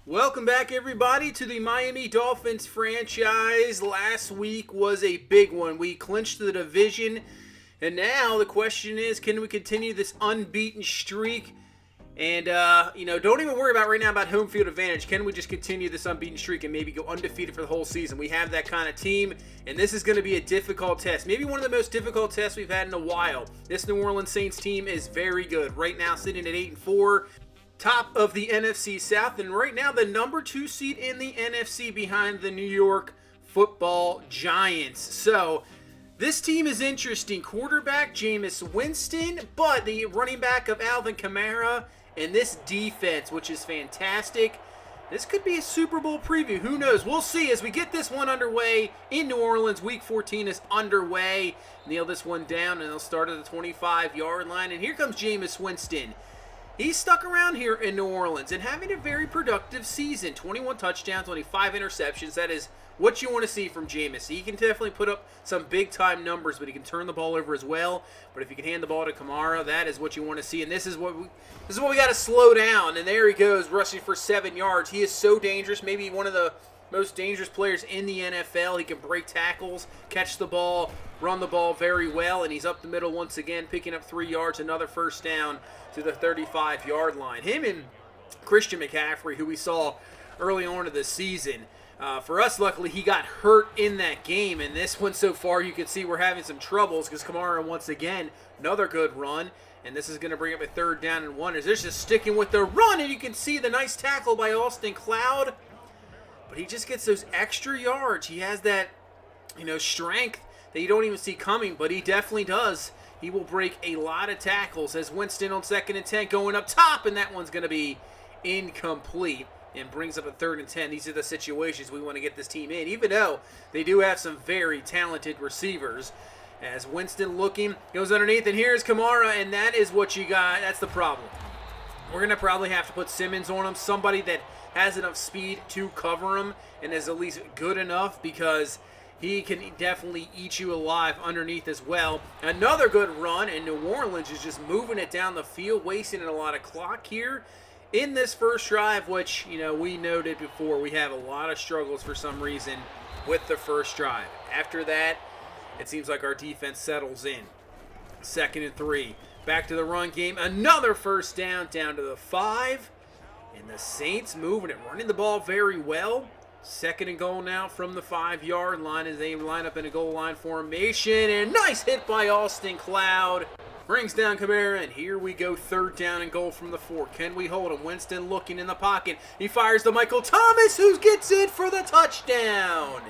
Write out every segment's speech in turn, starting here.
Welcome back, everybody, to the Miami Dolphins franchise. Last week was a big one. We clinched the division, and now the question is, can we continue this unbeaten streak? And, don't even worry about right now about home field advantage. Can we just continue this unbeaten streak and maybe go undefeated for the whole season? We have that kind of team, and this is going to be a difficult test. Maybe one of the most difficult tests we've had in a while. This New Orleans Saints team is very good. Right now, sitting at 8-4. Top of the NFC South, and right now the number 2 seed in the NFC behind the New York Football Giants. So this team is interesting. Quarterback Jameis Winston, but the running back of Alvin Kamara, and this defense, which is fantastic. This could be a Super Bowl preview. Who knows? We'll see as we get this one underway in New Orleans. Week 14 is underway. Nail this one down, and they'll start at the 25-yard line. And here comes Jameis Winston. He's stuck around here in New Orleans and having a very productive season. 21 touchdowns, only 5 interceptions. That is what you want to see from Jameis. He can definitely put up some big-time numbers, but he can turn the ball over as well. But if you can hand the ball to Kamara, that is what you want to see. And this is what we got to slow down. And there he goes, rushing for 7 yards. He is so dangerous, maybe one of the most dangerous players in the NFL. He can break tackles, catch the ball, run the ball very well, and he's up the middle once again, picking up 3 yards, another first down to the 35-yard line. Him and Christian McCaffrey, who we saw early on in the season. For us, luckily, he got hurt in that game, and this one so far, you can see we're having some troubles because Kamara, once again, another good run, and this is going to bring up a 3rd down and 1. They're just sticking with the run, and you can see the nice tackle by Austin Cloud. But he just gets those extra yards. He has that, strength that you don't even see coming, but he definitely does. He will break a lot of tackles as Winston on 2nd and 10 going up top, and that one's going to be incomplete and brings up a 3rd and 10. These are the situations we want to get this team in, even though they do have some very talented receivers. As Winston looking, goes underneath, and here's Kamara, and that is what you got. That's the problem. We're going to probably have to put Simmons on him, somebody that has enough speed to cover him and is at least good enough because he can definitely eat you alive underneath as well. Another good run, and New Orleans is just moving it down the field, wasting a lot of clock here in this first drive, which, we noted before. We have a lot of struggles for some reason with the first drive. After that, it seems like our defense settles in. 2nd and 3. Back to the run game. Another first down to the 5. And the Saints moving it, running the ball very well. 2nd and goal now from the 5-yard line as they line up in a goal line formation. And nice hit by Austin Cloud. Brings down Kamara, and here we go. 3rd down and goal from the 4. Can we hold him? Winston looking in the pocket. He fires to Michael Thomas, who gets in for the touchdown.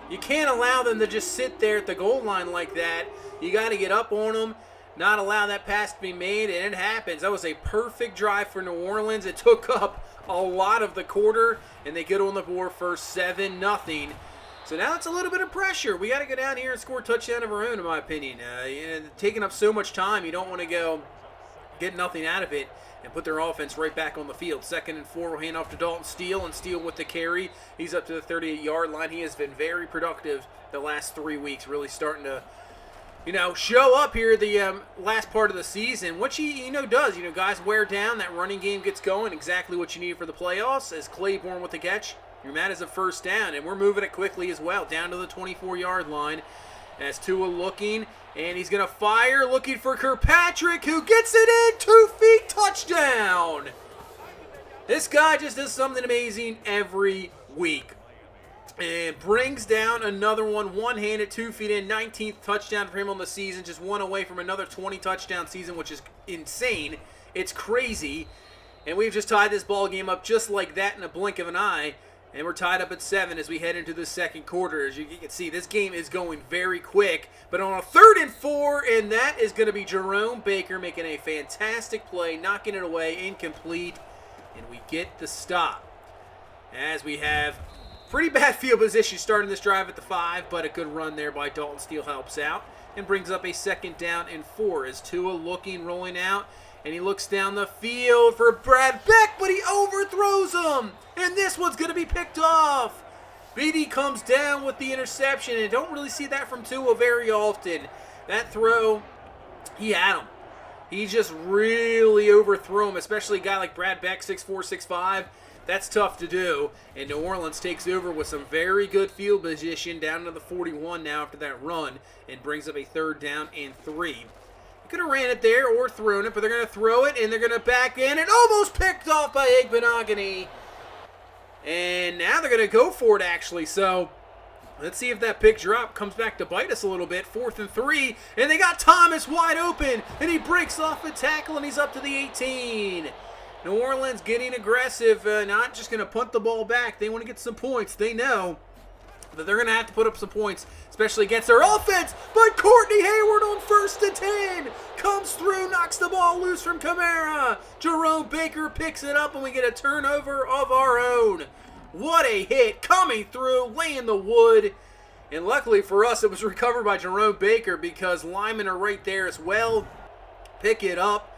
You can't allow them to just sit there at the goal line like that. You got to get up on them, not allow that pass to be made, and it happens. That was a perfect drive for New Orleans. It took up a lot of the quarter, and they get on the board for 7-0. So now it's a little bit of pressure. We got to go down here and score a touchdown of our own, in my opinion. Taking up so much time, you don't want to go get nothing out of it and put their offense right back on the field. 2nd and 4, we'll hand off to Dalton Steele, and Steele with the carry. He's up to the 38-yard line. He has been very productive the last 3 weeks, really starting to show up here the last part of the season, which he, does. Guys wear down. That running game gets going. Exactly what you need for the playoffs. As Claiborne with the catch, you're mad as a first down, and we're moving it quickly as well, down to the 24-yard line. As Tua looking, and he's going to fire, looking for Kirkpatrick, who gets it in, 2 feet, touchdown. This guy just does something amazing every week. And brings down another one-handed, 2 feet in, 19th touchdown for him on the season, just one away from another 20-touchdown season, which is insane. It's crazy. And we've just tied this ball game up just like that in a blink of an eye. And we're tied up at 7 as we head into the second quarter. As you can see, this game is going very quick. But on a 3rd and 4, and that is going to be Jerome Baker making a fantastic play, knocking it away, incomplete. And we get the stop. As we have pretty bad field position starting this drive at the 5, but a good run there by Dalton Steele helps out and brings up a 2nd down and 4 as Tua looking, rolling out, and he looks down the field for Brad Beck, but he overthrows him, and this one's going to be picked off. BD comes down with the interception, and don't really see that from Tua very often. That throw, he had him. He just really overthrew him, especially a guy like Brad Beck, 6'4", 6'5". That's tough to do, and New Orleans takes over with some very good field position down to the 41 now after that run, and brings up a 3rd down and 3. They could have ran it there or thrown it, but they're going to throw it, and they're going to back in, and almost picked off by Igbenogany. And now they're going to go for it, actually, so let's see if that pick drop comes back to bite us a little bit. 4th and 3, and they got Thomas wide open, and he breaks off a tackle, and he's up to the 18. New Orleans getting aggressive, not just going to punt the ball back. They want to get some points. They know that they're going to have to put up some points, especially against their offense. But Courtney Hayward on 1st and 10 comes through, knocks the ball loose from Kamara. Jerome Baker picks it up, and we get a turnover of our own. What a hit coming through, laying the wood. And luckily for us, it was recovered by Jerome Baker because linemen are right there as well. Pick it up.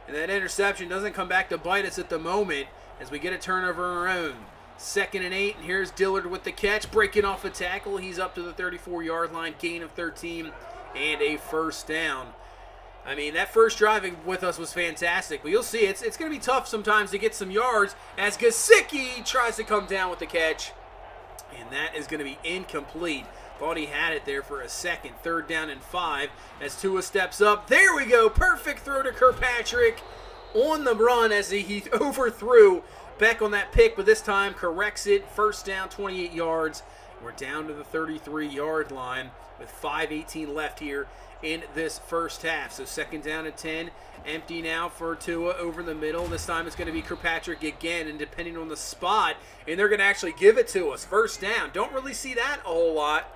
And that interception doesn't come back to bite us at the moment as we get a turnover of our own. 2nd and 8, and here's Dillard with the catch, breaking off a tackle. He's up to the 34-yard line, gain of 13, and a 1st down. I mean, that first drive with us was fantastic, but you'll see it's going to be tough sometimes to get some yards as Gesicki tries to come down with the catch, and that is going to be incomplete. Thought he had it there for a second. 3rd down and 5 as Tua steps up. There we go. Perfect throw to Kirkpatrick on the run as he overthrew Beck on that pick, but this time corrects it. 1st down, 28 yards. We're down to the 33-yard line with 5:18 left here in this first half. So 2nd down and 10. Empty now for Tua over the middle. This time it's going to be Kirkpatrick again, and depending on the spot, and they're going to actually give it to us. 1st down. Don't really see that a whole lot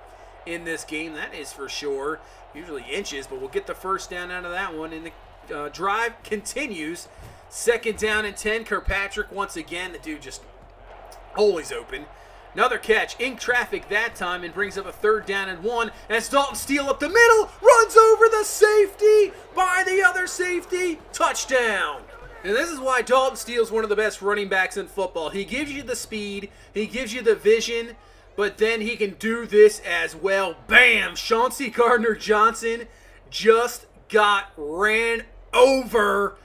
in this game, that is for sure. Usually inches, but we'll get the 1st down out of that one. And the drive continues. 2nd down and 10. Kirkpatrick once again. The dude just always open. Another catch in traffic that time and brings up a 3rd down and 1 as Dalton Steele up the middle runs over the safety by the other safety. Touchdown. And this is why Dalton Steele is one of the best running backs in football. He gives you the speed, he gives you the vision, but then he can do this as well. Bam! Chauncey Gardner-Johnson just got ran over,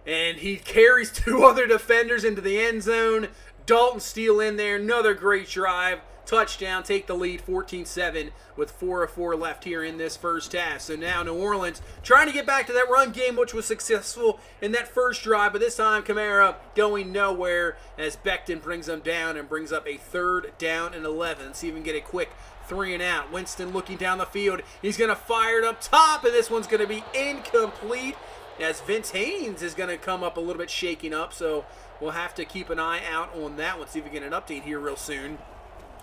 and he carries 2 other defenders into the end zone. Dalton Steele in there. Another great drive. Touchdown. Take the lead 14-7 with 4 of 4 left here in this first half. So now New Orleans trying to get back to that run game, which was successful in that first drive. But this time Kamara going nowhere as Becton brings them down and brings up a 3rd down and 11. Let's see if we can get a quick 3 and out. Winston looking down the field. He's going to fire it up top, and this one's going to be incomplete as Vince Haynes is going to come up a little bit shaking up. So we'll have to keep an eye out on that one. See if we get an update here real soon.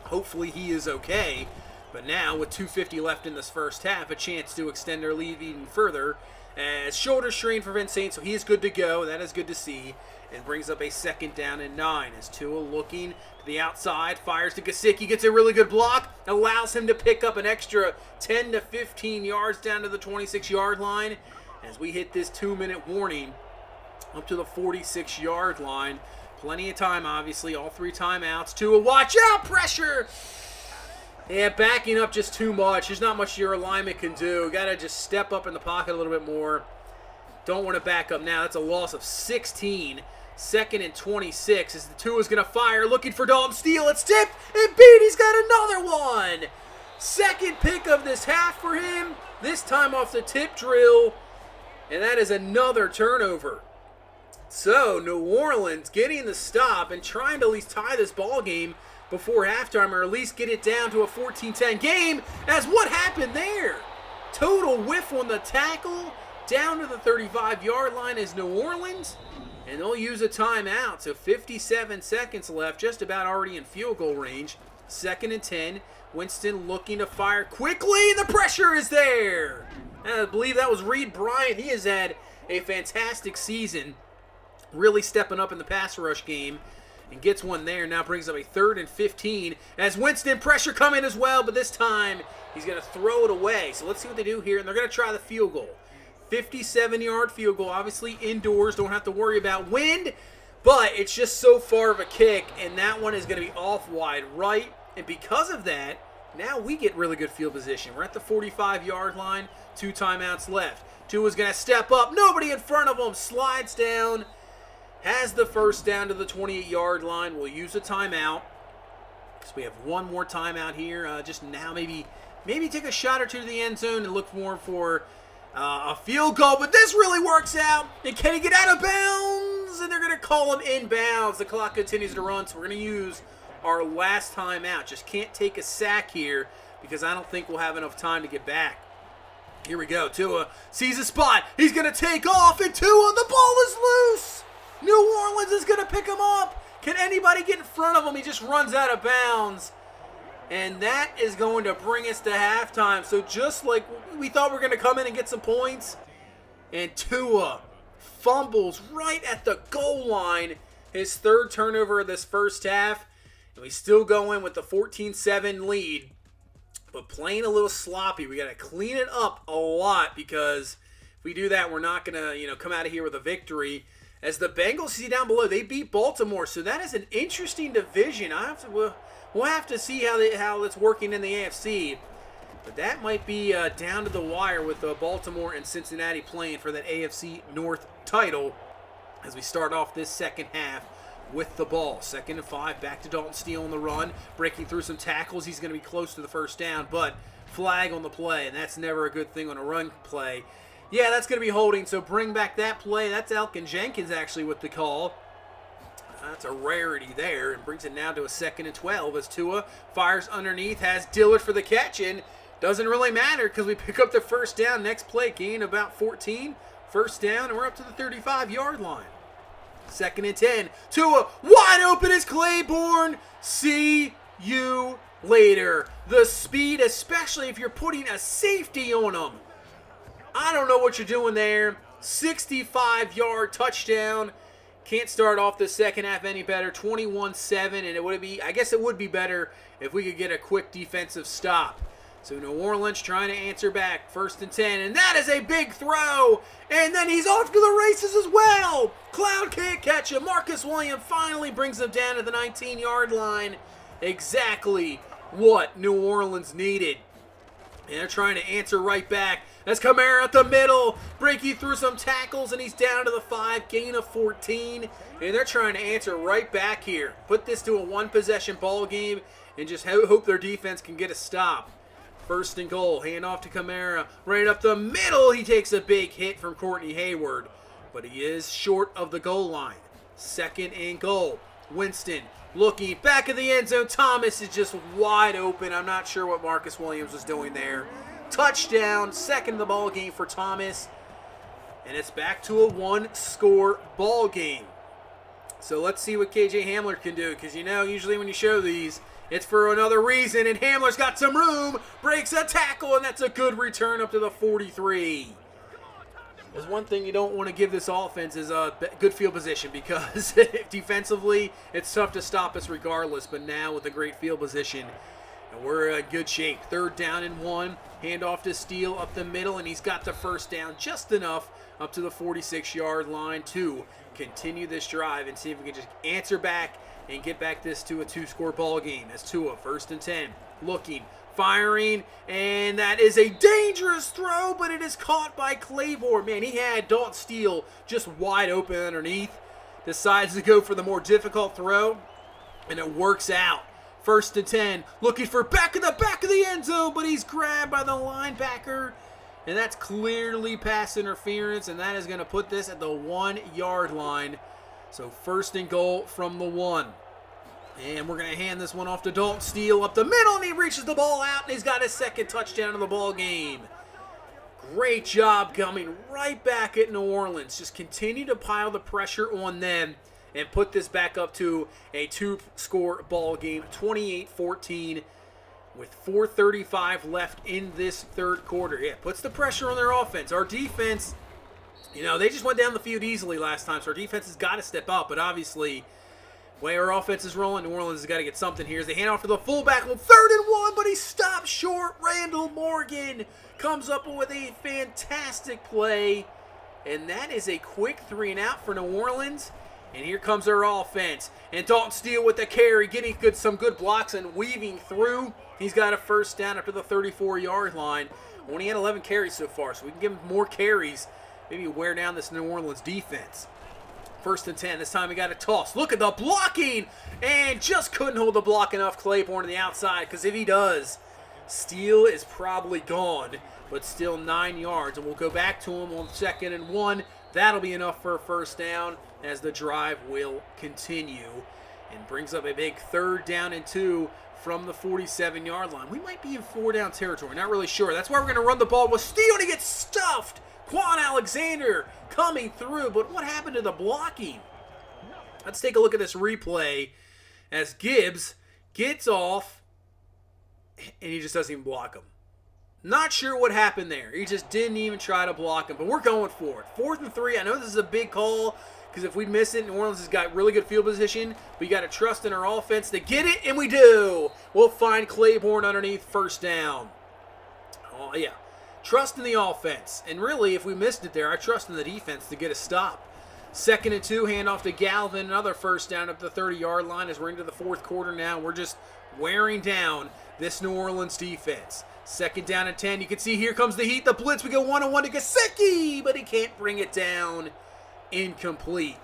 Hopefully he is okay. But now, with 2:50 left in this first half, a chance to extend their lead even further. As shoulder strain for Vince Haynes, so he is good to go. That is good to see. And brings up a 2nd down and 9. As Tua looking to the outside, fires to Gesicki, gets a really good block, allows him to pick up an extra 10 to 15 yards down to the 26-yard line. As we hit this 2-minute warning up to the 46-yard line. Plenty of time, obviously. All 3 timeouts. Tua, watch out! Pressure! Yeah, backing up just too much. There's not much your alignment can do. Got to just step up in the pocket a little bit more. Don't want to back up now. That's a loss of 16. 2nd and 26 as the Tua's going to fire. Looking for Dalton Steele. It's tipped. And Beatty's got another one. 2nd pick of this half for him. This time off the tip drill. And that is another turnover. So, New Orleans getting the stop and trying to at least tie this ball game before halftime, or at least get it down to a 14-10 game. As what happened there? Total whiff on the tackle, down to the 35-yard line is New Orleans, and they'll use a timeout. So 57 seconds left, just about already in field goal range. 2nd and 10. Winston looking to fire quickly. The pressure is there. And I believe that was Reed Bryant. He has had a fantastic season, really stepping up in the pass rush game, and gets one there. Now brings up a 3rd and 15 as Winston pressure coming as well, but this time he's going to throw it away. So let's see what they do here, and they're going to try the field goal. 57-yard field goal, obviously indoors, don't have to worry about wind, but it's just so far of a kick, and that one is going to be off wide right, and because of that, now we get really good field position. We're at the 45-yard line, 2 timeouts left. Tua's going to step up, nobody in front of him, slides down, has the first down to the 28-yard line. We'll use a timeout. So we have one more timeout here. Just now, maybe take a shot or two to the end zone and look more for a field goal. But this really works out. And can he get out of bounds? And they're going to call him inbounds. The clock continues to run, so we're going to use our last timeout. Just can't take a sack here because I don't think we'll have enough time to get back. Here we go. Tua sees a spot. He's going to take off, and Tua, the ball is loose. New Orleans is going to pick him up. Can anybody get in front of him? He just runs out of bounds. And that is going to bring us to halftime. So just like we thought we were going to come in and get some points, and Tua fumbles right at the goal line. His third turnover of this first half. And we still go in with the 14-7 lead. But playing a little sloppy. We got to clean it up a lot because if we do that, we're not going to, come out of here with a victory. As the Bengals see down below, they beat Baltimore. So that is an interesting division. We'll have to see how it's working in the AFC. But that might be down to the wire with Baltimore and Cincinnati playing for that AFC North title as we start off this second half with the ball. 2nd and 5, back to Dalton Steele on the run, breaking through some tackles. He's going to be close to the first down, but flag on the play, and that's never a good thing on a run play. Yeah, that's going to be holding, so bring back that play. That's Elkin Jenkins actually with the call. That's a rarity there, and brings it now to a 2nd and 12 as Tua fires underneath, has Dillard for the catch, and doesn't really matter because we pick up the first down. Next play, gain about 14. First down, and we're up to the 35-yard line. 2nd and 10. Tua wide open is Claiborne. See you later. The speed, especially if you're putting a safety on him. I don't know what you're doing there. 65-yard touchdown. Can't start off the second half any better. 21-7, and I guess it would be better if we could get a quick defensive stop. So New Orleans trying to answer back. 1st and 10, and that is a big throw. And then he's off to the races as well. Cloud can't catch him. Marcus Williams finally brings him down to the 19-yard line. Exactly what New Orleans needed. And they're trying to answer right back. That's Kamara at the middle, breaking through some tackles, and he's down to the 5, gain of 14. And they're trying to answer right back here. Put this to a one-possession ball game and just hope their defense can get a stop. 1st and goal, hand off to Kamara, right up the middle. He takes a big hit from Courtney Hayward, but he is short of the goal line. 2nd and goal, Winston looking back of the end zone. Thomas is just wide open. I'm not sure what Marcus Williams was doing there. Touchdown, 2nd of the ball game for Thomas, and it's back to a one-score ball game. So let's see what KJ Hamler can do, because usually when you show these, it's for another reason, and Hamler's got some room, breaks a tackle, and that's a good return up to the 43. There's one thing you don't want to give this offense is a good field position, because defensively, it's tough to stop us regardless, but now with a great field position, and we're in good shape. 3rd down and 1, handoff to Steele up the middle, and he's got the first down just enough up to the 46-yard line to continue this drive and see if we can just answer back and get back this to a 2-score ball game. As Tua, 1st and 10, looking, firing, and that is a dangerous throw, but it is caught by Claiborne. Man, he had Dalton Steele just wide open underneath. Decides to go for the more difficult throw, and it works out. 1st and 10, looking for back of the end zone, but he's grabbed by the linebacker, and that's clearly pass interference, and that is going to put this at the 1-yard line. So 1st and goal from the 1. And we're going to hand this one off to Dalton Steele up the middle, and he reaches the ball out, and he's got his 2nd touchdown of the ball game. Great job coming right back at New Orleans. Just continue to pile the pressure on them and put this back up to a 2-score ball game, 28-14, with 4:35 left in this 3rd quarter. Yeah, puts the pressure on their offense. Our defense, they just went down the field easily last time, so our defense has got to step up. But obviously, the way our offense is rolling, New Orleans has got to get something here. As they hand off to the fullback on 3rd and 1, but he stops short. Randall Morgan comes up with a fantastic play, and that is a quick 3-and-out for New Orleans. And here comes our offense. And Dalton Steele with the carry, getting some good blocks and weaving through. He's got a first down after the 34-yard line. Only had 11 carries so far, so we can give him more carries. Maybe wear down this New Orleans defense. First and 10. This time we got a toss. Look at the blocking. And just couldn't hold the block enough. Claiborne to the outside. Because if he does, Steele is probably gone. But still 9 yards. And we'll go back to him on 2nd and 1. That'll be enough for a first down as the drive will continue. And brings up a big 3rd down and 2 from the 47-yard line. We might be in 4-down territory. Not really sure. That's why we're going to run the ball with Steele to get stuffed. Quan Alexander coming through. But what happened to the blocking? Let's take a look at this replay as Gibbs gets off and he just doesn't even block him. Not sure what happened there. He just didn't even try to block him, but we're going for it. 4th and 3. I know this is a big call because if we miss it, New Orleans has got really good field position. We got to trust in our offense to get it, and we do. We'll find Claiborne underneath, first down. Oh, yeah. Trust in the offense. And really, if we missed it there, I trust in the defense to get a stop. 2nd and 2, handoff to Galvin. Another first down up the 30-yard line as we're into the 4th quarter now. We're just wearing down this New Orleans defense. 2nd down and 10. You can see here comes the heat, the blitz. We go 1-on-1 to Gesicki, but he can't bring it down. Incomplete.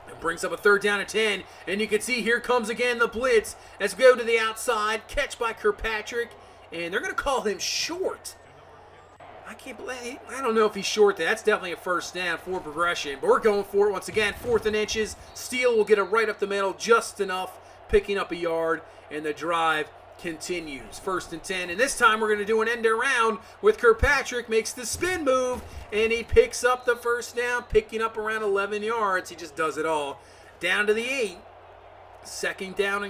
It brings up a 3rd down and 10. And you can see here comes again the blitz as we go to the outside. Catch by Kirkpatrick. And they're going to call him short. I don't know if he's short there. That's definitely a first down for progression. But we're going for it once again. 4th and inches. Steele will get it right up the middle just enough, picking up a yard. And the drive continues. 1st and 10, and this time we're going to do an end around with Kirkpatrick, makes the spin move, and he picks up the first down, picking up around 11 yards. He just does it all. Down to the 8. Second down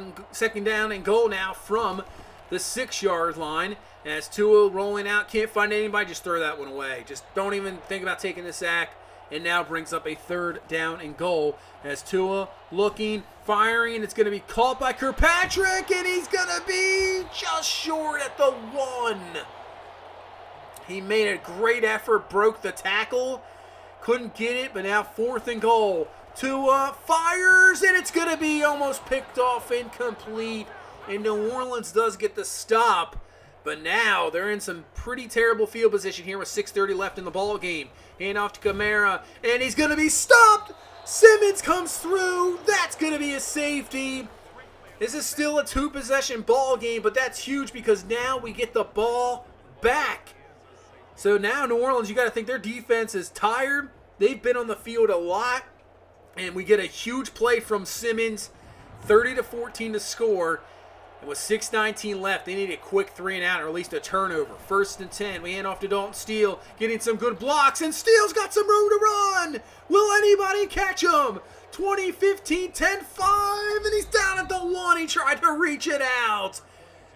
and goal now from the 6-yard line. As Tua rolling out, can't find anybody, just throw that one away. Just don't even think about taking the sack. And now brings up a 3rd down and goal as Tua looking, firing. It's going to be caught by Kirkpatrick, and he's going to be just short at the 1. He made a great effort, broke the tackle, couldn't get it, but now 4th and goal. Tua fires, and it's going to be almost picked off, incomplete. And New Orleans does get the stop. But now they're in some pretty terrible field position here with 6:30 left in the ball game. Hand off to Kamara, and he's going to be stopped. Simmons comes through. That's going to be a safety. This is still a 2-possession ball game, but that's huge because now we get the ball back. So now New Orleans, you got to think their defense is tired. They've been on the field a lot, and we get a huge play from Simmons, 30-14 to score. With 6:19 left, they need a quick 3 and out, or at least a turnover. 1st and 10. We hand off to Dalton Steele, getting some good blocks, and Steele's got some room to run. Will anybody catch him? 20-15, 10-5, and he's down at the 1. He tried to reach it out.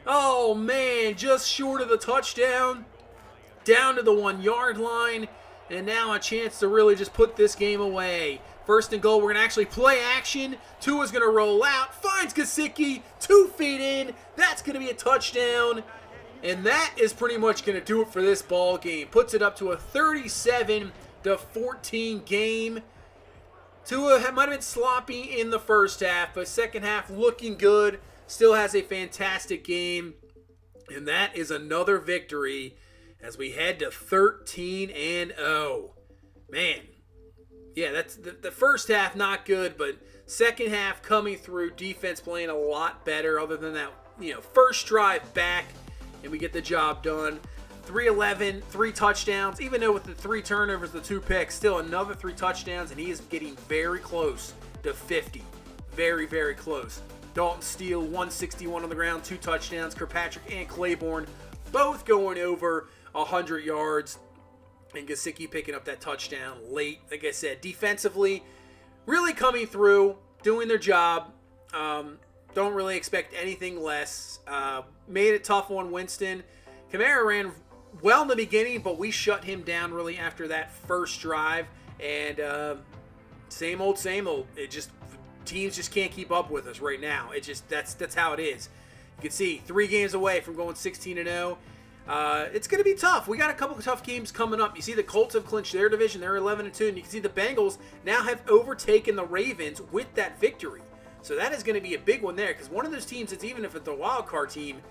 Oh, man, just short of the touchdown. Down to the 1-yard line, and now a chance to really just put this game away. 1st and goal, we're going to actually play action. Tua's going to roll out, finds Gesicki, 2 feet in. That's going to be a touchdown. And that is pretty much going to do it for this ball game. Puts it up to a 37-14 game. Tua might have been sloppy in the first half, but second half looking good. Still has a fantastic game. And that is another victory as we head to 13-0. Man. Yeah, that's the first half not good, but second half coming through, defense playing a lot better other than that, first drive back, and we get the job done. 3-11, 3 touchdowns, even though with the 3 turnovers, the 2 picks, still another 3 touchdowns, and he is getting very close to 50. Very, very close. Dalton Steele, 161 on the ground, 2 touchdowns. Kirkpatrick and Claiborne both going over 100 yards. And Gesicki picking up that touchdown late. Like I said, defensively, really coming through, doing their job. Don't really expect anything less. Made it tough on Winston. Kamara ran well in the beginning, but we shut him down really after that first drive. And same old, same old. Teams just can't keep up with us right now. That's how it is. You can see 3 games away from going 16-0. It's going to be tough. We got a couple of tough games coming up. You see the Colts have clinched their division. They're 11-2. And you can see the Bengals now have overtaken the Ravens with that victory. So that is going to be a big one there because one of those teams, it's even if it's a wild card team,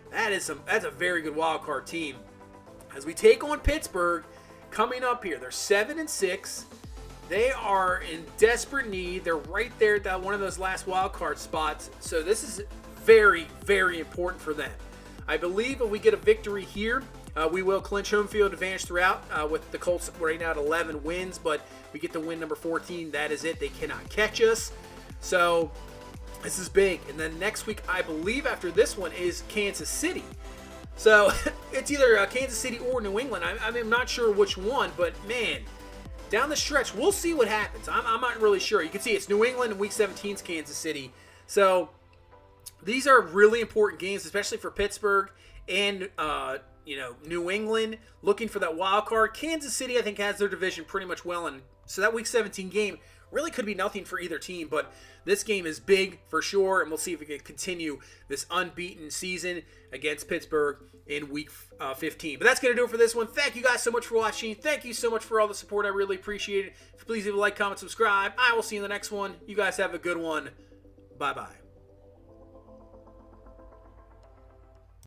that's a very good wild card team. As we take on Pittsburgh coming up here, they're 7-6. They are in desperate need. They're right there at that one of those last wild card spots. So this is very, very important for them. I believe if we get a victory here, we will clinch home field advantage throughout with the Colts right now at 11 wins. But we get to win number 14. That is it. They cannot catch us. So this is big. And then next week, I believe after this one is Kansas City. So it's either Kansas City or New England. I'm not sure which one, but man, down the stretch, we'll see what happens. I'm not really sure. You can see it's New England and Week 17 is Kansas City. So these are really important games, especially for Pittsburgh and New England, looking for that wild card. Kansas City, I think, has their division pretty much well, and so that Week 17 game really could be nothing for either team, but this game is big for sure, and we'll see if we can continue this unbeaten season against Pittsburgh in Week 15. But that's going to do it for this one. Thank you guys so much for watching. Thank you so much for all the support. I really appreciate it. Please leave a like, comment, subscribe. I will see you in the next one. You guys have a good one. Bye-bye.